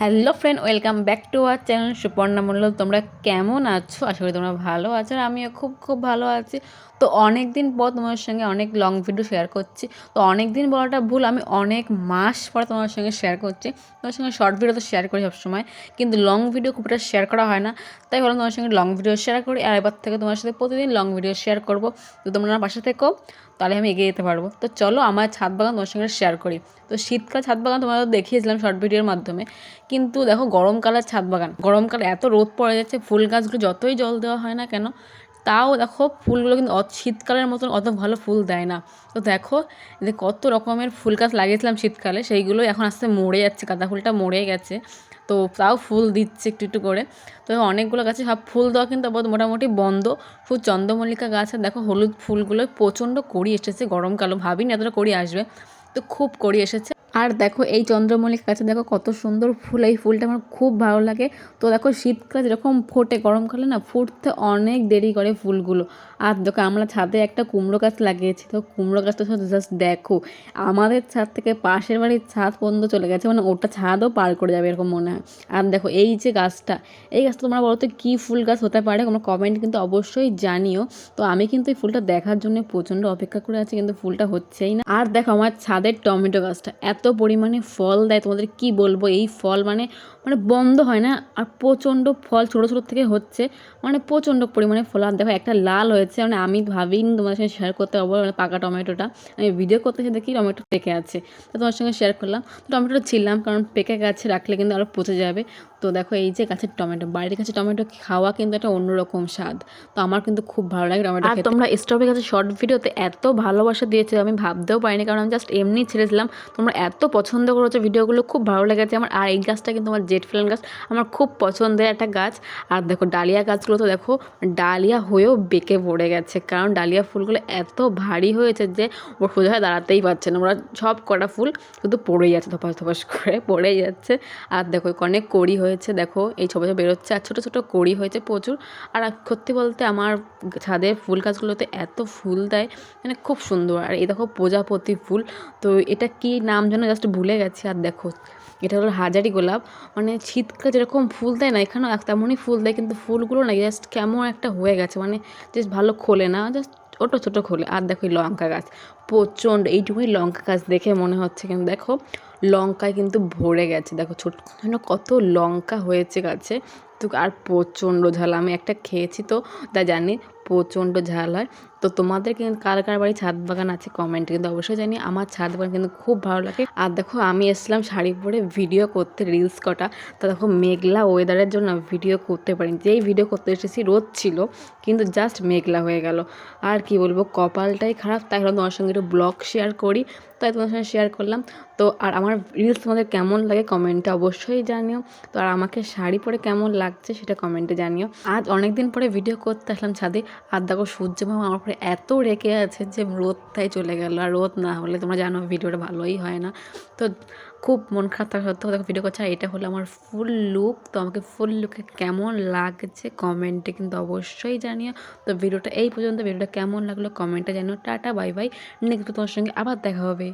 Hello friend, welcome back to our channel Suparna Mondal. তোমরা কেমন আছো? আশা করি তোমরা ভালো আছো, আর আমিও খুব ভালো আছি। তো অনেক দিন পর তোমার সঙ্গে অনেক লং ভিডিও শেয়ার করছি। তো অনেক দিন বলাটা ভুল, আমি অনেক মাস পরে তোমার সঙ্গে শেয়ার করছি। তোমার সঙ্গে শর্ট ভিডিও তো শেয়ার করি সবসময়, কিন্তু লং ভিডিও খুব একটা শেয়ার করা হয় না। তাই বললাম তোমার সঙ্গে লং ভিডিও শেয়ার করি, আর এবার থেকে তোমার সাথে প্রতিদিন লং ভিডিও শেয়ার করবো। তো তোমরা আমার পাশে থেকো, তাহলে আমি এগিয়ে যেতে পারবো। তো চলো আমার ছাদ বাগান তোমার সঙ্গে শেয়ার করি। তো শীতকাল ছাদ বাগান তোমাদের দেখিয়েছিলাম শর্ট ভিডিওর মাধ্যমে, কিন্তু দেখো গরমকালের ছাদ বাগান, গরমকালে এত রোদ পড়ে যাচ্ছে, ফুল গাছগুলো যতই জল দেওয়া হয় না কেন, তাও দেখো ফুলগুলো কিন্তু শীতকালের মতন অত ভালো ফুল দেয় না। তো দেখো যে কত রকমের ফুল গাছ লাগিয়েছিলাম শীতকালে, সেইগুলো এখন আস্তে মরে যাচ্ছে, গাঁদা ফুলটা মরে গেছে। তো তাও ফুল দিচ্ছে একটু একটু করে। তো অনেকগুলো গাছে সব ফুল দেওয়া কিন্তু আবার মোটামুটি বন্ধ। ফুল চন্দ্রমল্লিকা গাছে দেখো হলুদ ফুলগুলো প্রচণ্ড কড়ি এসেছে, গরমকালে ভাবিনি এতটা কড়ি আসবে, তো খুব কড়ি এসেছে। আর দেখো এই চন্দ্রমল্লিকা গাছে দেখো কত সুন্দর ফুল, এই ফুলটা আমার খুব ভালো লাগে। তো দেখো শীতকালে যেরকম ফোটে, গরমকালে না ফুটতে অনেক দেরি করে ফুলগুলো। আর দেখো আমরা ছাদে একটা কুমড়ো গাছ লাগিয়েছি, তো কুমড়ো গাছটা জাস্ট দেখো, আমাদের ছাদ থেকে পাশের বাড়ির ছাদ পর্যন্ত চলে গেছে, মানে ওটা ছাদও পার করে যাবে এরকম মনে হয়। আর দেখো এই যে গাছটা, এই গাছটা তোমরা বলো তো কী ফুল গাছ হতে পারে, তোমরা কমেন্ট কিন্তু অবশ্যই জানিও। তো আমি কিন্তু এই ফুলটা দেখার জন্য প্রচণ্ড অপেক্ষা করে আছি, কিন্তু ফুলটা হচ্ছেই না। আর দেখো আমার ছাদের টমেটো গাছটা এত পরিমাণে ফল দেয়, তোমাদের কি বলবো, এই ফল মানে মানে বন্ধ হয় না। আর প্রচণ্ড ফল ছোটো ছোটো থেকে হচ্ছে, মানে প্রচণ্ড পরিমাণে ফল। আর দেখো একটা লাল হয়েছে, মানে আমি ভাবিনি তোমার সঙ্গে শেয়ার করতে পারবো, মানে পাকা টমেটোটা আমি ভিডিও করতে এসে দেখি টমেটো পেকে আছে, তো তোমার সঙ্গে শেয়ার করলাম। তো টমেটোটা ছিলাম, কারণ পেকে গাছে রাখলে কিন্তু আরও পচে যাবে। তো দেখো এই যে গাছের টমেটো, বাড়ির কাছে টমেটো খাওয়া কিন্তু একটা অন্যরকম স্বাদ। তো আমার কিন্তু খুব ভালো লাগে টমেটো খেতে। আর তোমরা স্ট্রবেরি গাছের শর্ট ভিডিওতে এত ভালোবাসা দিয়েছে, আমি ভাবতেও পারিনি, কারণ আমি জাস্ট এমনি ছেড়েছিলাম। তোমরা এত পছন্দ করেছো ভিডিওগুলো, খুব ভালো লেগেছে আমার। আর এই গাছটা কিন্তু আমার জেড ফ্লান গাছ, আমার খুব পছন্দের একটা গাছ। আর দেখো ডালিয়া গাছগুলো তো দেখো ডালিয়া হয়েও বেঁকে পড়ে গেছে, কারণ ডালিয়া ফুলগুলো এত ভারী হয়েছে যে ওর সোজা হয়ে দাঁড়াতেই পারছে না, ওরা সব কটা ফুল শুধু পড়েই যাচ্ছে, ধপাস ধপাস করে পড়েই যাচ্ছে। আর দেখো অনেক কড়ি হয়েছে, দেখো এই ছোটো ছোটো বেরোচ্ছে, আর ছোটো ছোটো কড়ি হয়েছে প্রচুর। আর সত্যি বলতে আমার ছাদে ফুল গাছগুলোতে এত ফুল দেয়, মানে খুব সুন্দর। আর এই দেখো প্রজাপতি ফুল, তো এটা কি নাম যেন জাস্ট ভুলে গেছি। আর দেখো এটা হলো হাজারি গোলাপ, মানে শীতকালে যেরকম ফুল দেয় না, এখানেও তেমনই ফুল দেয়, কিন্তু ফুলগুলো না জাস্ট কেমন একটা হয়ে গেছে, মানে জাস্ট ভালো খোলে না, জাস্ট ছোটো ছোটো খোলে। আর দেখো এই লঙ্কা গাছ প্রচণ্ড, এইটুকুই লঙ্কা গাছ দেখে মনে হচ্ছে, কিন্তু দেখো লঙ্কায় কিন্তু ভরে গেছে, দেখো ছোট কত লঙ্কা হয়েছে গাছে। তো আর প্রচণ্ড ঝাল, আমি একটা খেয়েছি তো তাই জানি প্রচণ্ড ঝাল হয়। তো তোমাদের কিন্তু কার কার বাড়ি ছাদ বাগান আছে কমেন্টে কিন্তু অবশ্যই জানি, আমার ছাদ বাগান কিন্তু খুব ভালো লাগে। আর দেখো আমি এসলাম শাড়ি পরে ভিডিও করতে, রিলস কটা। তো দেখো মেঘলা ওয়েদারের জন্য ভিডিও করতে পারিনি, যেই ভিডিও করতে এসেছি রোদ ছিল, কিন্তু জাস্ট মেঘলা হয়ে গেল। আর কি বলবো, কপালটাই খারাপ। তাই হলো তোমার সঙ্গে একটু ব্লগ শেয়ার করি, তাই তোমার সঙ্গে শেয়ার করলাম। তো আর আমার রিলস তোমাদের কেমন লাগে কমেন্টে অবশ্যই জানিও। তো আর আমাকে শাড়ি পরে কেমন লাগছে সেটা কমেন্টে জানিও। আজ অনেক দিন পরে ভিডিও করতে আসলাম ছাদে। আর দেখো সূর্য মামা আমার উপরে এত রেগে আছে যে রোদটাই চলে গেল, আর রোদ না হলে তোমরা জানো ভিডিওটা ভালোই হয় না। তো খুব মন খারাপ থাকা সত্ত্বেও দেখো ভিডিও করছে। আর এটা হলো আমার ফুল লুক, তো আমাকে ফুল লুকে কেমন লাগছে কমেন্টে কিন্তু অবশ্যই জানিও। তো ভিডিওটা এই পর্যন্ত, ভিডিওটা কেমন লাগলো কমেন্টে জানিও। টাটা বাই বাই, নেক্সট তোমার সঙ্গে আবার দেখা হবে।